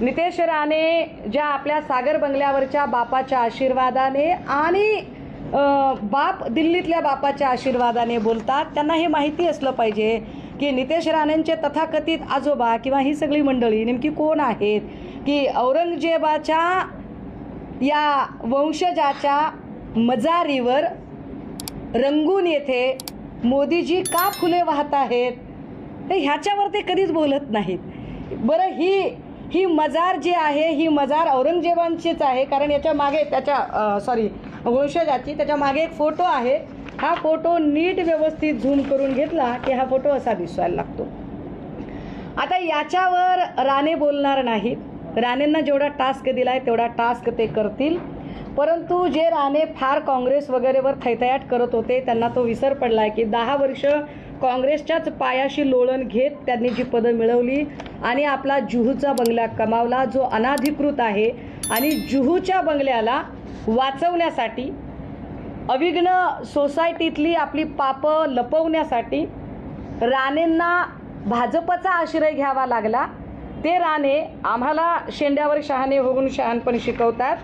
नितेश राणे ज्या आपल्या सागर बंगल्यावरच्या बापाच्या आशीर्वादाने आणि बाप दिल्लीतल्या बापाच्या आशीर्वादाने बोलतात, त्यांना हे माहिती असलं पाहिजे की नितेश राणेंचे तथाकथित आजोबा किंवा ही सगळी मंडळी नेमकी कोण आहेत, की औरंगजेबाच्या या वंशजाच्या मजारीवर रंगून येथे मोदीजी का फुले वाहत आहेत, तर ह्याच्यावर ते कधीच बोलत नाहीत। बरं, ही मजार जी आहे ही मजार औरंगजेबांचीच आहे, कारण याच्या मागे त्याच्या वंशजाची त्याच्या मागे एक फोटो आहे। हा फोटो नीट व्यवस्थित झूम करून घेतला की हा फोटो असा दिसायला लागतो। आता याच्यावर राणे बोलणार नाहीत, राणेंना जेवढा टास्क दिलाय तेवढा टास्क ते करतील, परंतु जे राणे फार काँग्रेस वगैरेवर थैथयाट करत होते त्यांना तो विसर पडलाय की 10 वर्ष काँग्रेसच्याच पायाशी लोळण घेत त्यांनी जी पदं मिळवली आणि आपला जुहूचा बंगला कमावला जो अनाधिकृत आहे, आणि जुहूच्या बंगल्याला वाचवण्यासाठी अविघ्न सोसायटीतली आपली पापं लपवण्यासाठी राणेंना भाजपचा आश्रय घ्यावा लागला। ते राणे आम्हाला शेंड्यावर शहाणे होऊन शहाणपण शिकवतात।